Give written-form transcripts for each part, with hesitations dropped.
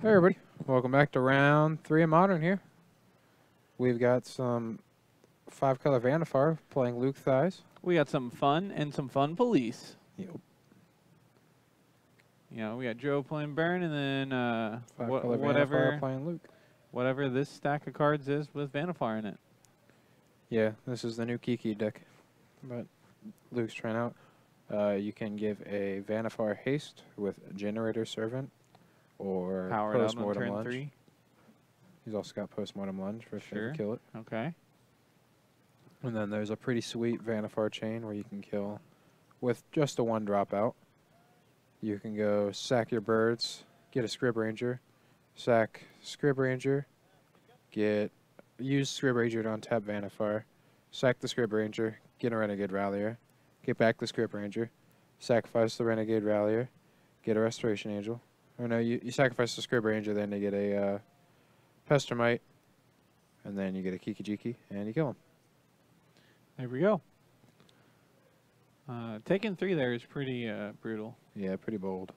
Hey everybody, welcome back to round 3 of Modern here. We've got some 5-color Vannifar playing Luke Thies. We got some fun and some fun police. Yep. You know, we got Joe playing Baron, and then 5-color whatever Vannifar playing Luke. whatever this stack of cards is with Vannifar in it. Yeah, this is the new Kiki deck, but Luke's trying out. You can give a Vannifar Haste with Generator Servant or Powered out on Postmortem turn Lunge. 3. He's also got Postmortem Lunge for Sure. kill it. Okay. And then there's a pretty sweet Vannifar chain where you can kill with just a 1 drop out. You can go sack your birds, get a Scrib Ranger, sack Scrib Ranger, use Scrib Ranger to untap Vannifar, sack the Scrib Ranger, get a Renegade Rallier, get back the Scrib Ranger, sacrifice the Renegade Rallier, get a Restoration Angel. Or no, you sacrifice the Scrib Ranger, then you get a Pestermite, and then you get a Kikijiki, and you kill him. There we go. Taking 3 there is pretty brutal. Yeah, pretty bold.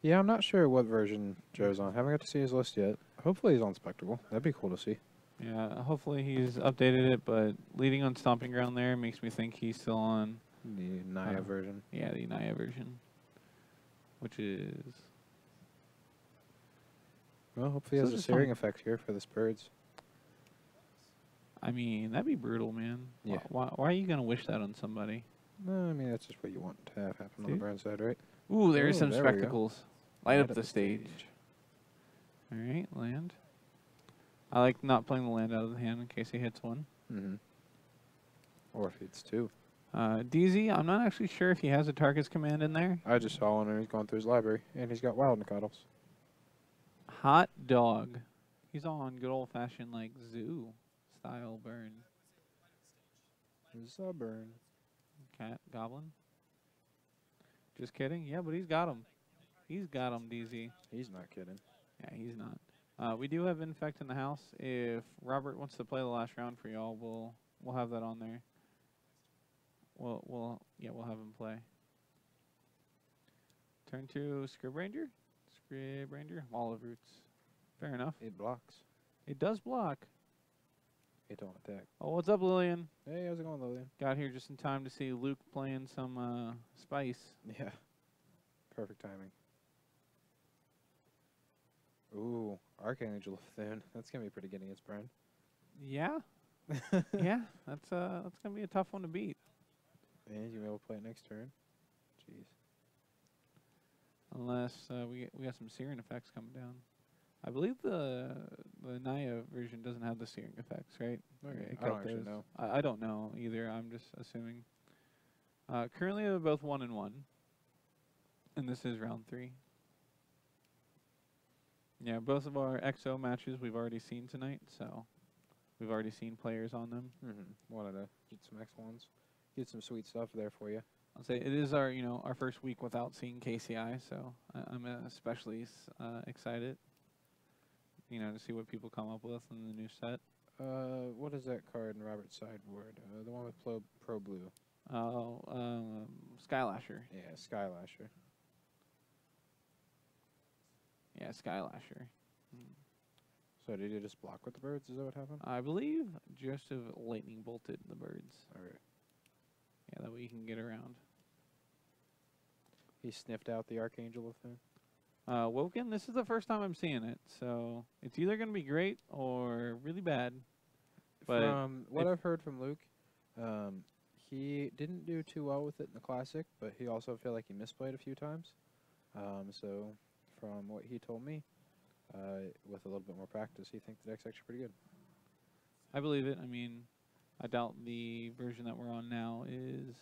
Yeah, I'm not sure what version Joe's on. Haven't got to see his list yet. Hopefully he's on Spectacle. That'd be cool to see. Yeah, hopefully he's updated it, but leading on Stomping Ground there makes me think he's still on The Naya version. Yeah, the Naya version, which is... Well, hopefully he has a searing effect here for the Spurs. I mean, that'd be brutal, man. Yeah. Why are you going to wish that on somebody? No, I mean, that's just what you want to have happen on the burn side, right? Ooh, there's some there we go. spectacles. Light up the stage. All right, land. I like not playing the land out of the hand in case he hits one. Mm-hmm. Or if it's 2. DZ, I'm not actually sure if he has a target's command in there. I just saw one and he's going through his library. And he's got Wild Nicoddles. Hot dog. He's on good old-fashioned, like, zoo style burn. Burn. Cat, goblin. Just kidding. Yeah, but he's got him. He's got him, DZ. He's not kidding. Yeah, he's not. We do have Infect in the house. If Robert wants to play the last round for y'all, we'll have that on there. We'll have him play. Turn 2, Scrib Ranger. Scrib Ranger, Olive Roots. Fair enough. It blocks. It does block. It don't attack. Oh, what's up, Lillian? Hey, how's it going, Lillian? Got here just in time to see Luke playing some Spice. Yeah. Perfect timing. Ooh, Archangel of Thune. That's going to be pretty good against Brian. Yeah. Yeah, that's gonna be a tough one to beat. And you'll be able to play it next turn. Jeez. Unless we got some searing effects coming down. I believe the Naya version doesn't have the searing effects, right? Okay. I don't actually know. I don't know either. I'm just assuming. Currently, they're both 1-1, and this is round 3. Yeah, both of our XO matches we've already seen tonight, so we've already seen players on them. Mm-hmm. Wanted to get some X1s, get some sweet stuff there for you. I'll say it is our our first week without seeing KCI, so I'm especially excited. To see what people come up with in the new set. What is that card in Robert's sideboard? The one with Pro Blue. Oh, Skylasher. Yeah, Skylasher. Yeah, Skylasher. So did you just block with the birds? Is that what happened? I believe Joseph lightning bolted the birds. Alright. Yeah, that way you can get around. He sniffed out the Archangel of Thune. Woken, this is the first time I'm seeing it, so it's either going to be great or really bad. But from what I've heard from Luke, he didn't do too well with it in the Classic, but he also felt like he misplayed a few times. So from what he told me, with a little bit more practice, he thinks the deck's actually pretty good. I believe it. I mean, I doubt the version that we're on now is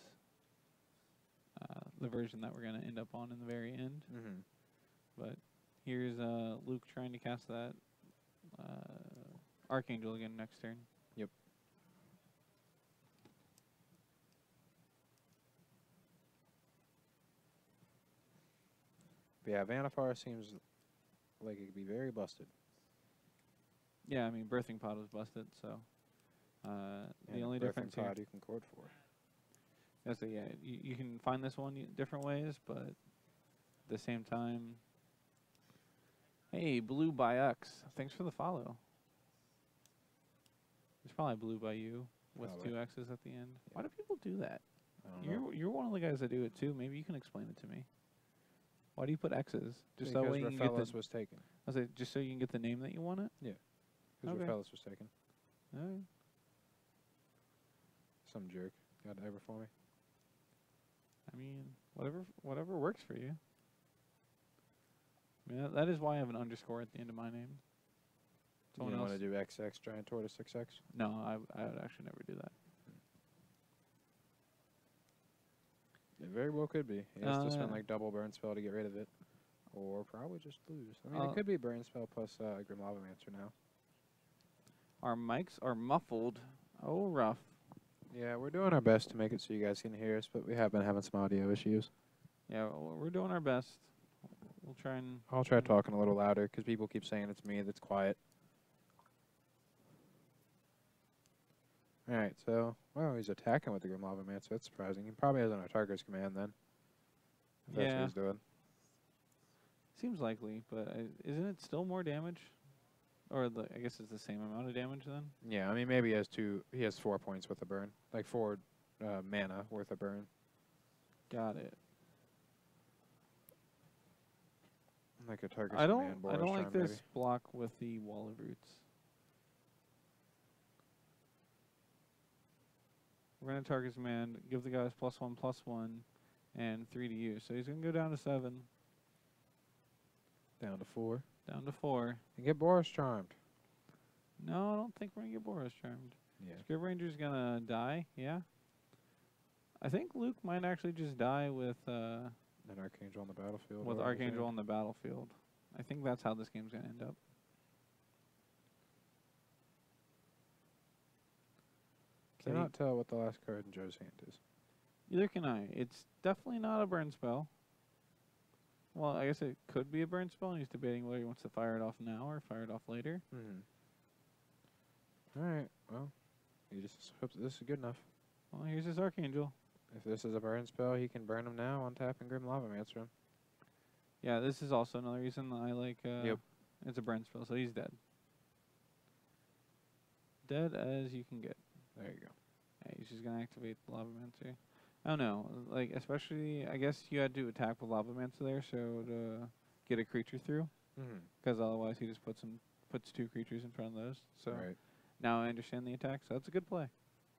the version that we're going to end up on in the very end. Mm-hmm. But here's Luke trying to cast that Archangel again next turn. Yep. But yeah, Vannifar seems like it could be very busted. Yeah, I mean, Birthing Pod was busted, so the only difference here... Pod you can court for. So yeah, you can find this one different ways, but at the same time, hey, Blue by X, thanks for the follow. It's probably Blue by You with Probably. 2 X's at the end. Yeah. Why do people do that? I don't know. You're one of the guys that do it too. Maybe you can explain it to me. Why do you put X's? Just Because that way you can get Raphaelis was taken. I say just so you can get the name that you want it. Yeah. Because Okay. Raphaelis was taken. All right. Some jerk got it over for me. I mean, whatever works for you. I mean, that is why I have an underscore at the end of my name. Someone you else? want to do XX Giant Tortoise 6X? No, I would actually never do that. It very well could be. He has to spend yeah. like double burn spell to get rid of it. Or probably just lose. I mean, it could be burn spell plus Grim Lavamancer now. Our mics are muffled. Oh, rough. Yeah, we're doing our best to make it so you guys can hear us, but we have been having some audio issues. Yeah, we're doing our best. We'll try and... I'll try talking a little louder because people keep saying it's me that's quiet. Alright, so, well, he's attacking with the Grim Lavamancer. That's surprising. He probably has an Autarker's Command then. If that's what he's doing. Seems likely, but isn't it still more damage? Or I guess it's the same amount of damage then? Yeah, I mean, maybe he has 4 points with a burn. Like 4 mana worth of burn. Got it. Like a Autarker's I Command. don't like Charm, this maybe. block with the Wall of Roots. We're going to target his man, give the guys +1/+1, and 3 to use. So he's going to go down to 7. Down to 4. Down to 4. And get Boris Charmed. No, I don't think we're going to get Boros Charmed. Yeah. Scrib Ranger's going to die, yeah. I think Luke might actually just die with... An Archangel on the battlefield. with Archangel on the battlefield. I think that's how this game's going to end up. Cannot tell what the last card in Joe's hand is. Neither can I. It's definitely not a burn spell. Well, I guess it could be a burn spell, and he's debating whether he wants to fire it off now or fire it off later. Alright, well, he just hopes this is good enough. Well, here's his Archangel. If this is a burn spell, he can burn him now, untap and Grim Lavamancer him. Yeah, this is also another reason that I like... Yep. It's a burn spell, so he's dead. Dead as you can get. There you go. Yeah, he's just going to activate the Lavamancer. I don't know. Like, especially, I guess you had to attack with Lavamancer there, so to get a creature through. Because otherwise he just puts 2 creatures in front of those. So Right. now I understand the attack, so that's a good play.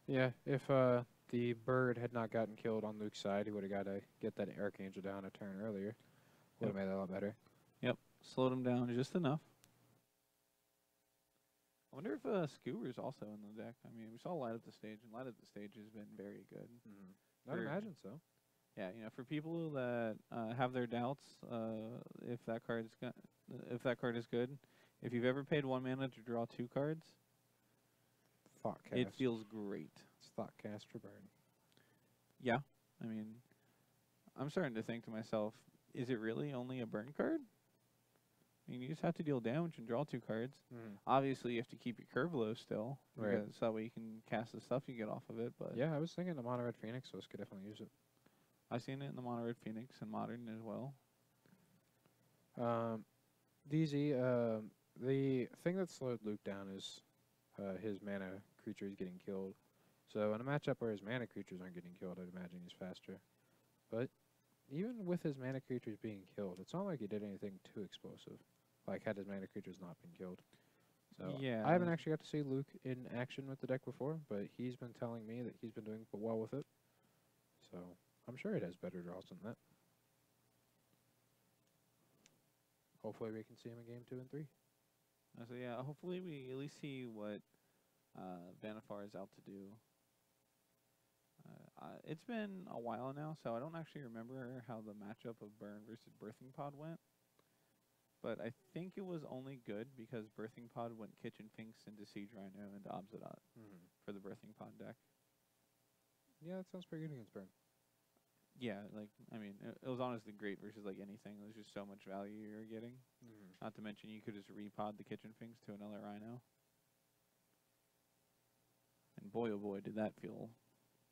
Yeah, if the bird had not gotten killed on Luke's side, he would have got to get that Archangel down a turn earlier. Would have made that a lot better. Yep. Slowed him down just enough. I wonder if Skewer's also in the deck. I mean, we saw Light Up the Stage, and Light Up the Stage has been very good. I'd imagine so. Yeah, you know, for people that have their doubts, if that card is good, if you've ever paid 1 mana to draw 2 cards, Thoughtcast. it feels great. It's Thoughtcast for burn. Yeah, I mean, I'm starting to think to myself, is it really only a burn card? I mean, you just have to deal damage and draw 2 cards. Obviously, you have to keep your curve low still, Right. because that way you can cast the stuff you get off of it. But Yeah, I was thinking the Mono Red Phoenix, so could definitely use it. I've seen it in the Mono Red Phoenix and Modern as well. DZ, the thing that slowed Luke down is his mana creatures getting killed. So in a matchup where his mana creatures aren't getting killed, I'd imagine he's faster. But even with his mana creatures being killed, it's not like he did anything too explosive. Like, had his mana creatures not been killed. So Yeah. I haven't actually got to see Luke in action with the deck before, but he's been telling me that he's been doing well with it. So I'm sure it has better draws than that. Hopefully we can see him in game 2 and 3. So yeah, hopefully we at least see what Vannifar is out to do. It's been a while now, so I don't actually remember how the matchup of Burn versus Birthing Pod went. But I think it was only good because Birthing Pod went Kitchen Finks into Siege Rhino and Obsidian for the Birthing Pod deck. Yeah, that sounds pretty good against Burn. Yeah, like, I mean, it was honestly great versus, like, anything. There's just so much value you're getting. Not to mention you could just repod the Kitchen Finks to another Rhino. And boy, oh boy, did that feel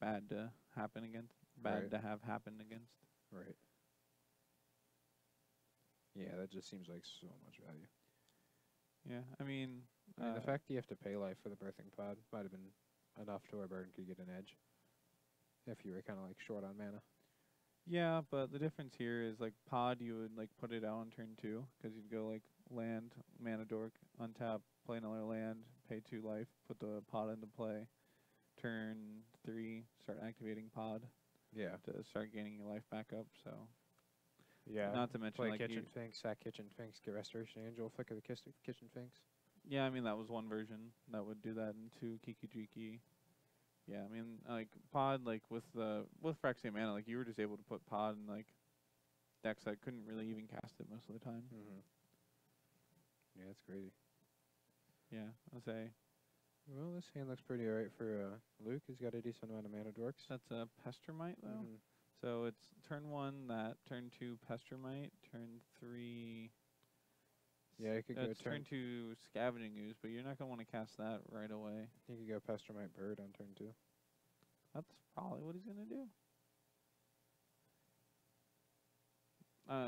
bad to happen against bad Right. to have happen against. Right. Yeah, that just seems like so much value. Yeah, I mean, The fact that you have to pay life for the birthing pod might have been enough to where Burn could get an edge. If you were kind of like short on mana. yeah, but the difference here is like pod, you would like put it out on turn 2 because you'd go like land, mana dork, untap, play another land, pay 2 life, put the pod into play. Turn 3, start activating pod Yeah. to start gaining your life back up. So Yeah. not to mention Play like Kitchen Finks, sack Kitchen Finks, get Restoration Angel, flicker the Kitchen Finks. yeah, I mean that was one version that would do that into Kiki-Jiki. Yeah, I mean like pod like with Phyrexian mana, like you were just able to put pod in like decks that couldn't really even cast it most of the time. Yeah, that's crazy. Yeah, I'll say Well, this hand looks pretty alright for Luke. He's got a decent amount of mana dorks. that's a Pestermite though. So it's turn 1 that, turn 2 Pestermite, turn 3. Yeah, you could go It's turn 2 Scavenging Ooze, but you're not gonna want to cast that right away. You could go Pestermite Bird on turn 2. That's probably what he's gonna do.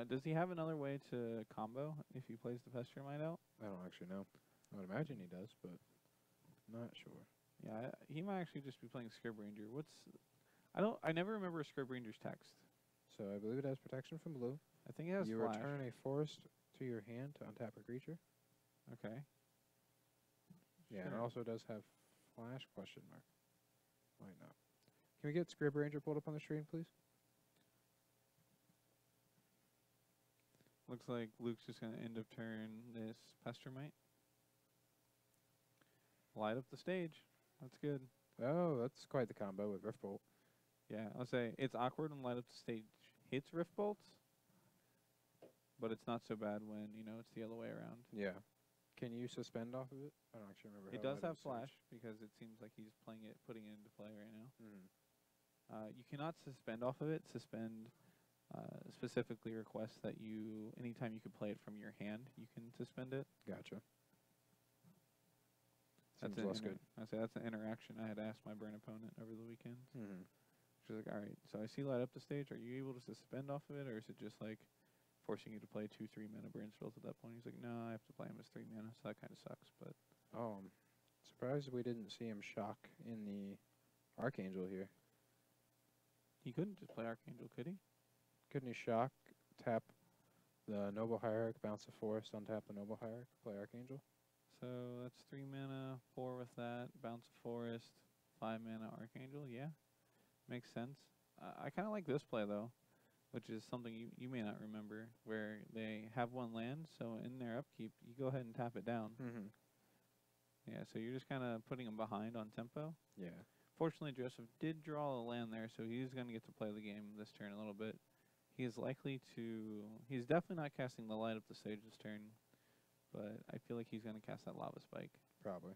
Does he have another way to combo if he plays the Pestermite out? I don't actually know. I would imagine he does, but not sure. Yeah, he might actually just be playing Scrib Ranger. I never remember Scrib Ranger's text. So I believe it has protection from blue. I think it has You flash. return a forest to your hand to untap a creature. Okay. Yeah, and it Sure. also does have flash question mark. Might not. Can we get Scrib Ranger pulled up on the screen, please? Looks like Luke's just gonna end of turn this Pestermite. Light up the stage. That's good. Oh, that's quite the combo with Riftbolt. Yeah, I'll say it's awkward when Light Up the Stage hits Rift Bolts, but it's not so bad when, it's the other way around. Yeah. Can you suspend off of it? I don't actually remember. It how does Light have Up the Stage- flash because it seems like he's putting it into play right now. Mm. You cannot suspend off of it. Suspend specifically requests that anytime you can play it from your hand, you can suspend it. Gotcha. That's Seems less good. I say that's an interaction I had asked my burn opponent over the weekend. Mm-hmm. She's like, all right, so I see Light Up the Stage. Are you able to suspend off of it, or is it just like forcing you to play 2-3 mana burn spells at that point? He's like, no, I have to play him as 3 mana, so that kind of sucks. But Oh, I'm surprised we didn't see him shock in the Archangel here. he couldn't just play Archangel, could he? Couldn't he shock, tap the Noble Hierarch, bounce a forest, untap the Noble Hierarch, play Archangel? So that's 3 mana, 4 with that, bounce a forest, 5 mana Archangel. Yeah, makes sense. I kind of like this play though, which is something you may not remember, where they have 1 land, so in their upkeep, you go ahead and tap it down. Mm-hmm. Yeah, so you're just kind of putting them behind on tempo. Yeah. Fortunately, Joseph did draw a land there, so he's going to get to play the game this turn a little bit. He is likely to... He's definitely not casting the Light Up the Stage this turn, but I feel like he's going to cast that Lava Spike. Probably.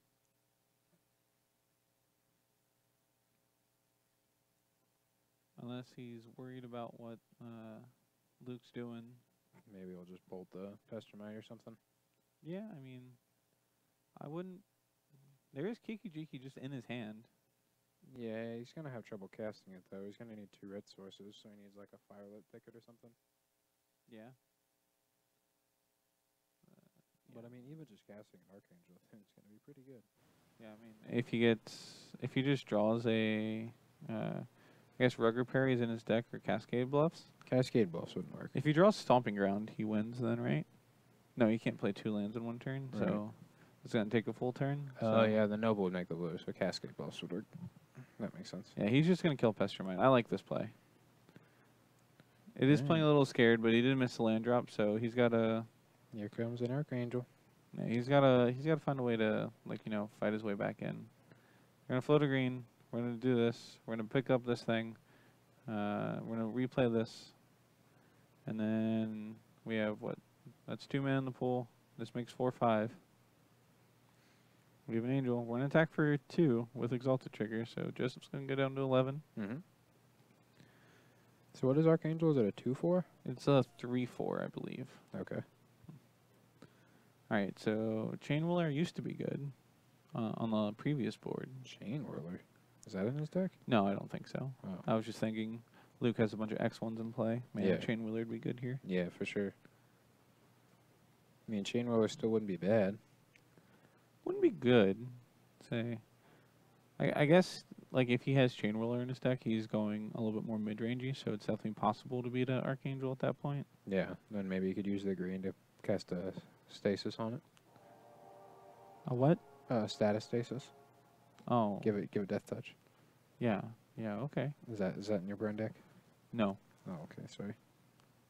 Unless he's worried about what Luke's doing. Maybe we'll just bolt the Pestermite or something. Yeah, I mean, I wouldn't... There is Kiki-Jiki just in his hand. Yeah, he's going to have trouble casting it, though. He's going to need 2 red sources, so he needs like a Firelit Thicket or something. Yeah. But I mean, even just casting an Archangel, I think it's going to be pretty good. Yeah, I mean, if he just draws a, I guess Rug Repair is in his deck or Cascade Bluffs. Cascade Bluffs wouldn't work. If he draws Stomping Ground, he wins then, right? No, he can't play 2 lands in 1 turn, Right. so it's going to take a full turn. Oh, so yeah, the Noble would make the blue, so Cascade Bluffs would work. That makes sense. Yeah, he's just going to kill Pestermite. I like this play. It is playing a little scared, but he did miss the land drop, so he's got to... Here comes an Archangel. Yeah, he's got to find a way to, fight his way back in. We're going to float a green. We're going to do this. We're going to pick up this thing. We're going to replay this. And then we have, that's 2 mana in the pool. This makes 4/5. We have an Angel. We're going to attack for 2 with Exalted Trigger, so Joseph's going to go down to 11. Mm-hmm. So what is Archangel? Is it a 2/4? It's a 3/4, I believe. Okay. All right, so Chain Whirler used to be good on the previous board. Chain Whirler. Is that in his deck? No, I don't think so. Oh. I was just thinking, Luke has a bunch of X1s in play. Man, Yeah. Chain Wheeler would be good here. Yeah, for sure. I mean, Chain Roller still wouldn't be bad. Wouldn't be good. Say, I guess like if he has Chain Whirler in his deck, he's going a little bit more mid-rangey, so it's definitely possible to beat an Archangel at that point. Yeah, then maybe you could use the green to cast a stasis on it. A what? Status stasis. Oh, Give it death touch. yeah, okay. Is that in your burn deck? No, Oh, okay, sorry.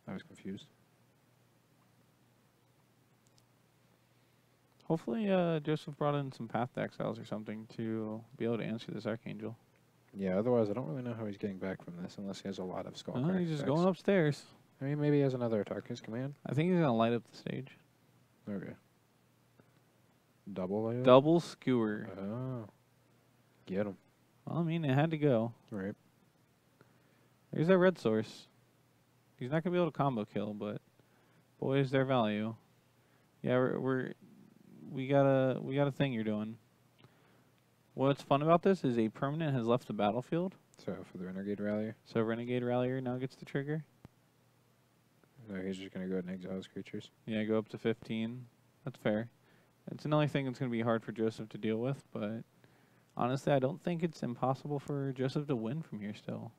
I was confused. hopefully Joseph brought in some Path to Exiles or something to be able to answer this Archangel. Yeah, otherwise I don't really know how he's getting back from this unless he has a lot of Skullcrack He's just decks. going upstairs. I mean, maybe he has another Tarkus command. I think he's gonna light up the stage. Okay. Double layer? Double Skewer. Oh. Get him. Well, I mean, it had to go. Right. There's our red source. He's not gonna be able to combo kill, but boy, is there value. Yeah, we got a thing you're doing. What's fun about this is a permanent has left the battlefield. So for the Renegade Rallier, So Renegade Rallier now gets the trigger. so he's just going to go ahead and exile his creatures. Yeah, go up to 15. That's fair. It's another thing that's going to be hard for Joseph to deal with, but honestly, I don't think it's impossible for Joseph to win from here still.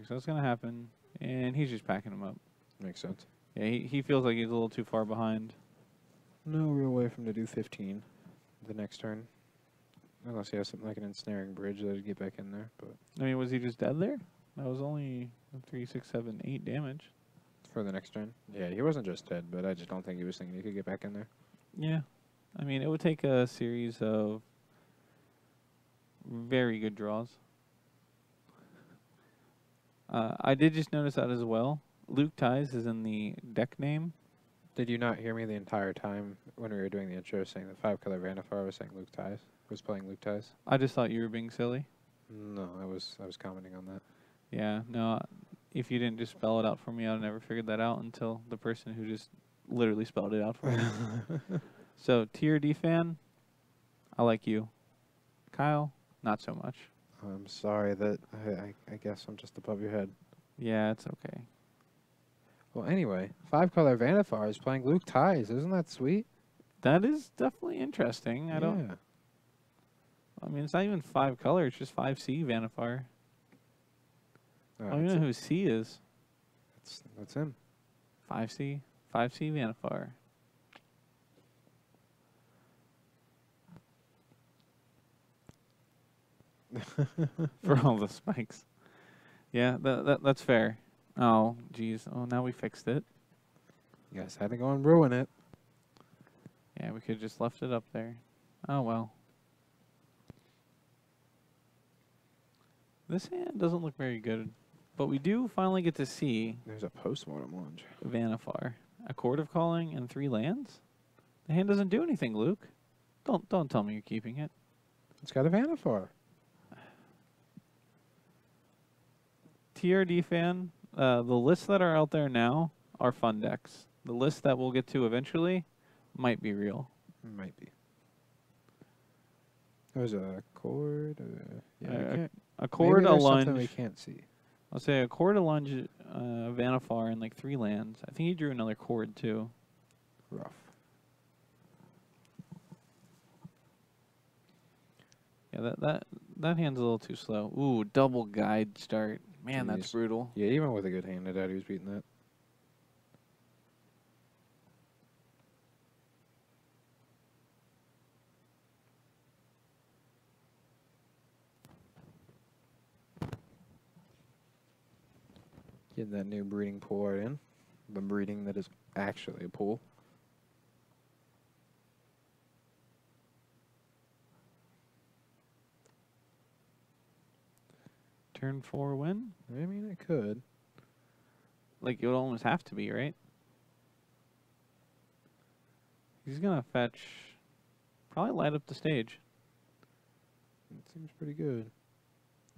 So that's going to happen, and he's just packing him up. Makes sense. Yeah, he feels like he's a little too far behind. No real way for him to do 15 the next turn. Unless he has something like an ensnaring bridge that'd get back in there. But I mean, was he just dead there? That was only 3, 6, 7, 8 damage. for the next turn. Yeah, he wasn't just dead, but I just don't think he was thinking he could get back in there. Yeah. I mean, it would take a series of very good draws. I did just notice that as well. Luke Thies is in the deck name. Did you not hear me the entire time when we were doing the intro saying that 5-color Vannifar was saying Luke Thies? Was playing Luke Thies? I just thought you were being silly. No, I was commenting on that. Yeah, no, if you didn't just spell it out for me, I'd never figured that out until the person who just literally spelled it out for me. So, TRD fan, I like you. Kyle, not so much. I'm sorry that I guess I'm just above your head. Yeah, it's okay. Well, anyway, 5-color Vannifar is playing Luke Thies. Isn't that sweet? That is definitely interesting. I mean, it's not even 5 color, it's just 5C Vannifar. I don't even know who C is. That's him. 5C Vannifar. For all the spikes. Yeah, that's fair. Oh, geez. Oh, now we fixed it. You guys had to go and ruin it. Yeah, we could have just left it up there. Oh, well. This hand doesn't look very good, but we do finally get to see There's a postmortem lunge. Vannifar. A Chord of Calling and 3 lands? The hand doesn't do anything, Luke. Don't tell me you're keeping it. It's got a Vannifar. TRD fan, the lists that are out there now are fun decks. The list that we'll get to eventually might be real. Might be. There's a chord. A Chord, a Lunge. Something we can't see. I'll say a Chord, a Lunge, Vannifar, and like 3 lands. I think he drew another Chord too. Rough. Yeah, that hand's a little too slow. Ooh, double guide start. Man, that's Jeez. brutal. Yeah, even with a good hand, I doubt he was beating that. Getting that new breeding pool art in. The breeding that is actually a pool. Turn 4 win? I mean, it could. Like, it would almost have to be, right? He's going to fetch... Probably light up the stage. It seems pretty good.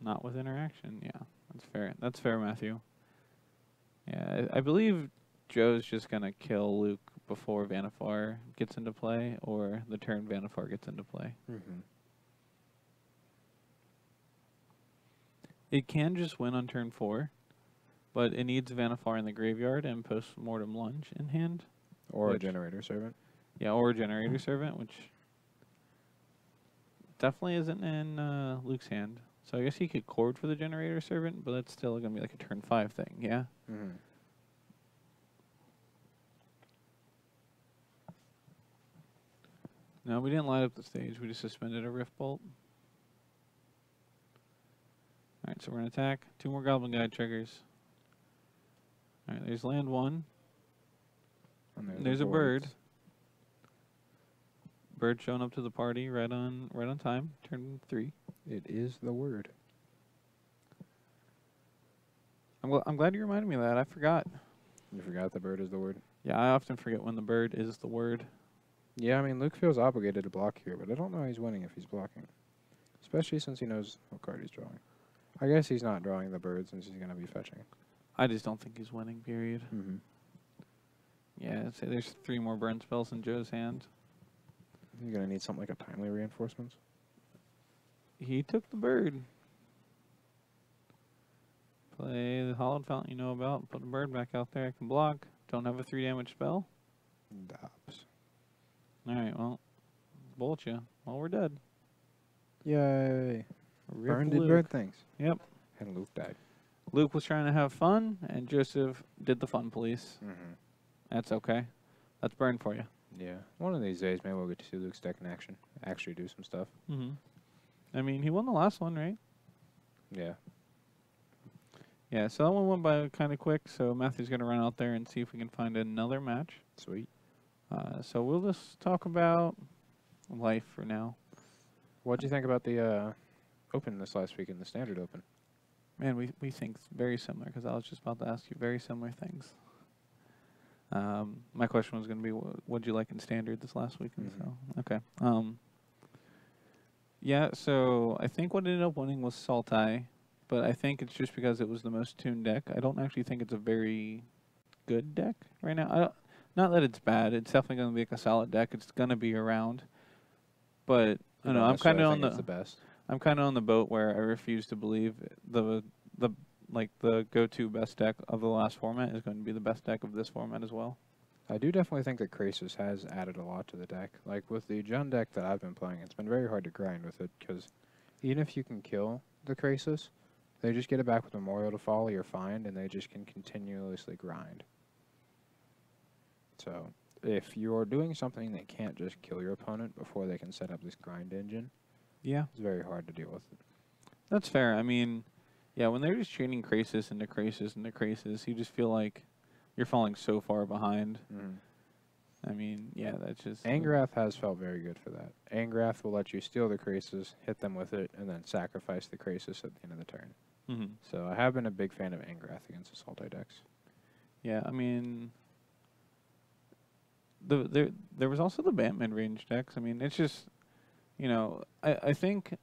Not with interaction. Yeah, that's fair. That's fair, Matthew. Yeah, I believe Joe's just going to kill Luke before Vannifar gets into play, or the turn Vannifar gets into play. Mm-hmm. It can just win on turn 4, but it needs Vannifar in the graveyard and post-mortem lunge in hand. Or a Generator Servant. Yeah, or a Generator Servant, which definitely isn't in Luke's hand. So I guess he could chord for the Generator Servant, but that's still going to be like a turn 5 thing, yeah? Mm-hmm. No, we didn't light up the stage. We just suspended a Rift Bolt. Alright, so we're going to attack. 2 more Goblin Guide triggers. Alright, there's land 1. And There's a bird. Bird showing up to the party right on time. Turn 3. It is the word. I'm glad you reminded me of that. I forgot. You forgot the bird is the word? Yeah, I often forget when the bird is the word. Yeah, I mean, Luke feels obligated to block here, but I don't know he's winning if he's blocking. Especially since he knows what card he's drawing. I guess he's not drawing the bird since he's going to be fetching. I just don't think he's winning, period. Mm-hmm. Yeah, I'd say there's 3 more burn spells in Joe's hand. You're going to need something like a timely reinforcements. He took the bird. Play the Hollowed Fountain you know about. Put the bird back out there. I can block. Don't have a 3 damage spell. Dops. Alright, well, bolt you. Well, we're dead. Yay. Rip Burn did Luke. bird things. Yep. And Luke died. Luke was trying to have fun, and Joseph did the fun police. Mm-hmm. That's okay. That's burn for you. Yeah. One of these days, maybe we'll get to see Luke's deck in action. Actually do some stuff. Mm-hmm. I mean, he won the last one, right? Yeah. Yeah, so that one went by kind of quick, so Matthew's going to run out there and see if we can find another match. Sweet. So we'll just talk about life for now. What'd you think about the Open this last week in the Standard Open? Man, we think very similar, because I was just about to ask you very similar things. My question was going to be, what'd you like in Standard this last weekend? Mm-hmm. So, okay. Yeah, so I think what ended up winning was Sultai, but I think it's just because it was the most tuned deck. I don't actually think it's a very good deck right now. Not that it's bad. It's definitely going to be like a solid deck. It's going to be around. But I don't know. I'm kind of on the best. I'm kind of on the boat where I refuse to believe the go-to best deck of the last format is going to be the best deck of this format as well. I do definitely think that Krasis has added a lot to the deck. Like with the Jund deck that I've been playing, it's been very hard to grind with it because even if you can kill the Krasis, they just get it back with Memorial to Follow, you're fine, and they just can continuously grind. So if you're doing something that can't just kill your opponent before they can set up this grind engine, yeah, it's very hard to deal with it. That's fair. I mean, yeah, when they're just chaining Krasis into Krasis into Krasis, you just feel like you're falling so far behind. Mm. I mean, yeah, that's just... Angrath has felt very good for that. Angrath will let you steal the Krasis, hit them with it, and then sacrifice the Krasis at the end of the turn. Mm-hmm. So I have been a big fan of Angrath against Assault decks. Yeah, I mean... There was also the Bant mid-range decks. I mean, it's just... You know, I think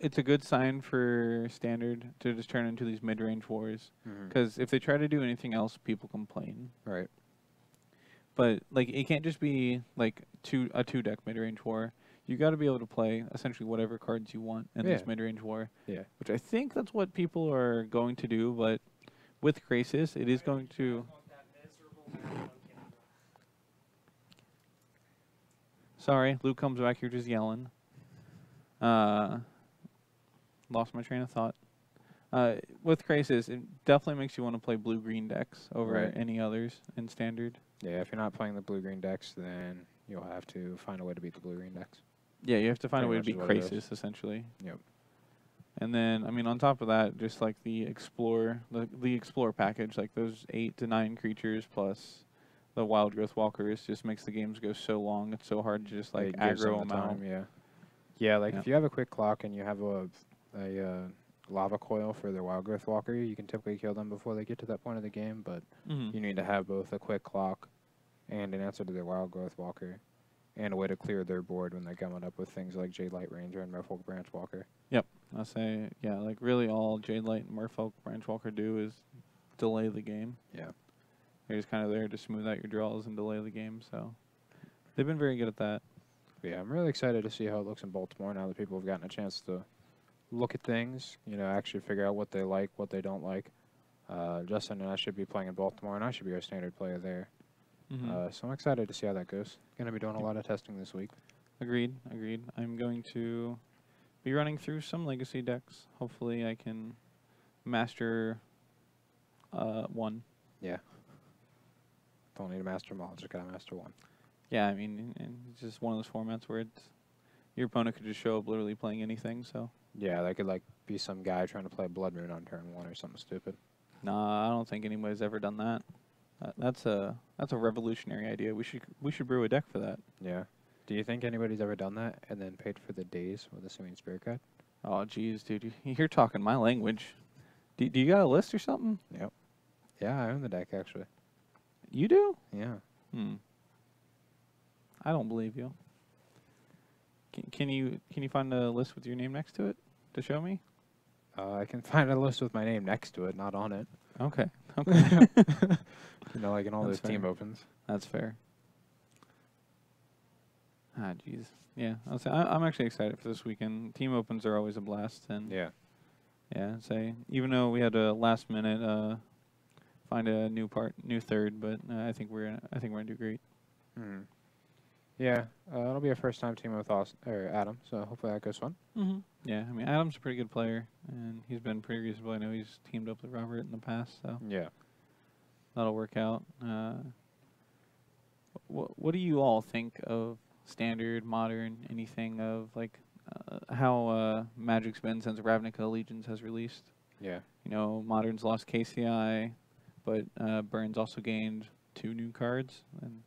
it's a good sign for Standard to just turn into these mid-range wars. Because if they try to do anything else, people complain. Right. But, like, it can't just be, like, a two-deck mid-range war. You got to be able to play essentially whatever cards you want in this mid-range war. Yeah. Which I think that's what people are going to do, but with Krasis, it is going to... Sorry, Luke comes back here just yelling. Lost my train of thought. With Krasis, it definitely makes you want to play blue-green decks over any others in Standard. Yeah, if you're not playing the blue-green decks, then you'll have to find a way to beat the blue-green decks. Yeah, you have to find a way to beat Krasis, essentially. Yep. And then, I mean, on top of that, just like the Explore package, like those 8 to 9 creatures plus the Wild Growth Walkers just makes the games go so long. It's so hard to just like aggro them out. Yeah, like if you have a quick clock and you have a lava coil for their Wild Growth Walker, you can typically kill them before they get to that point of the game, but you need to have both a quick clock and an answer to their Wild Growth Walker and a way to clear their board when they're coming up with things like Jade Light Ranger and Merfolk Branch Walker. Yep. I'll say, yeah, like really all Jade Light and Merfolk Branch Walker do is delay the game. Yeah. They're just kind of there to smooth out your draws and delay the game, so they've been very good at that. But yeah, I'm really excited to see how it looks in Baltimore now that people have gotten a chance to look at things, actually figure out what they like, what they don't like. Justin and I should be playing in Baltimore, and I should be our standard player there. So I'm excited to see how that goes. Going to be doing a lot of testing this week. Agreed. I'm going to be running through some legacy decks. Hopefully I can master one. Yeah. Don't need to master them all, just got to master one. Yeah, I mean, and it's just one of those formats where your opponent could just show up literally playing anything, so. Yeah, that could be some guy trying to play Blood Moon on turn 1 or something stupid. Nah, I don't think anybody's ever done that. That's a revolutionary idea. We should brew a deck for that. Yeah. Do you think anybody's ever done that and then paid for the days with a Simian Spirit Guide? Oh, geez, dude, you're talking my language. Do you got a list or something? Yep. Yeah, I own the deck actually. You do? Yeah. I don't believe you. Can you find a list with your name next to it to show me? I can find a list with my name next to it, not on it. Okay. Like in all That's those team fair. opens. That's fair. Ah, jeez. Yeah, I'm actually excited for this weekend. Team opens are always a blast, and Yeah. even though we had a last minute find a new third, but I think we're gonna do great. Yeah, it'll be a first time team with Adam, so hopefully that goes fun. Yeah, I mean Adam's a pretty good player, and he's been pretty reasonable. I know he's teamed up with Robert in the past, so Yeah. that'll work out. What do you all think of standard, modern, anything of how Magic's been since Ravnica Legions has released? Yeah. Modern's lost KCI, but Burns also gained 2 new cards, and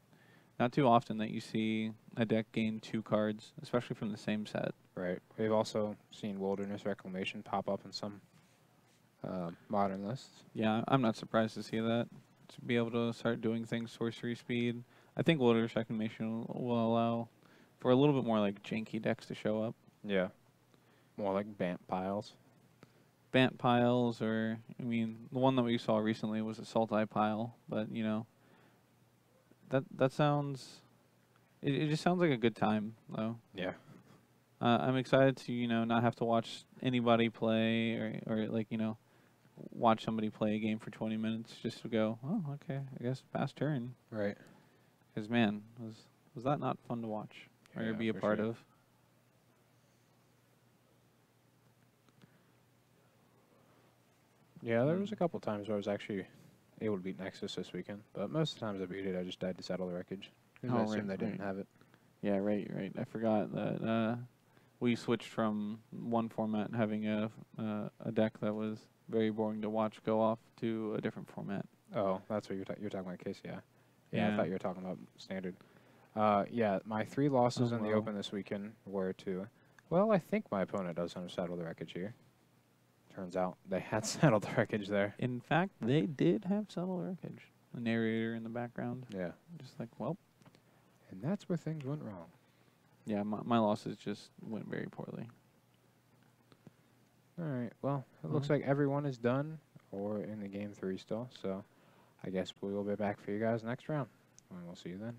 not too often that you see a deck gain 2 cards, especially from the same set. Right. We've also seen Wilderness Reclamation pop up in some modern lists. Yeah, I'm not surprised to see that. To be able to start doing things sorcery speed. I think Wilderness Reclamation will allow for a little bit more janky decks to show up. Yeah. More like Bant piles. Bant piles, or the one that we saw recently was a Sultai pile, but that sounds. It just sounds like a good time though. Yeah. I'm excited to not have to watch anybody play or watch somebody play a game for 20 minutes just to go, oh, okay, I guess pass turn. Right. Because man, was that not fun to watch or be a part sure. of? Yeah, there was a couple times where I was actually able to beat Nexus this weekend, but most of the times I beat it, I just died to settle the wreckage. Because I assumed they didn't have it. Yeah, right. I forgot that we switched from one format having a deck that was very boring to watch go off to a different format. Oh, that's what you're talking about, KCI. Yeah, Yeah. I thought you were talking about standard. Yeah, my 3 losses in the open this weekend were to, well, I think my opponent does have settled the wreckage here. Turns out they had settled the wreckage there. In fact, they did have settled wreckage. The narrator in the background. Yeah. Just well. And that's where things went wrong. Yeah, my losses just went very poorly. All right, well, it looks like everyone is done or in the game 3 still, so I guess we will be back for you guys next round, and we'll see you then.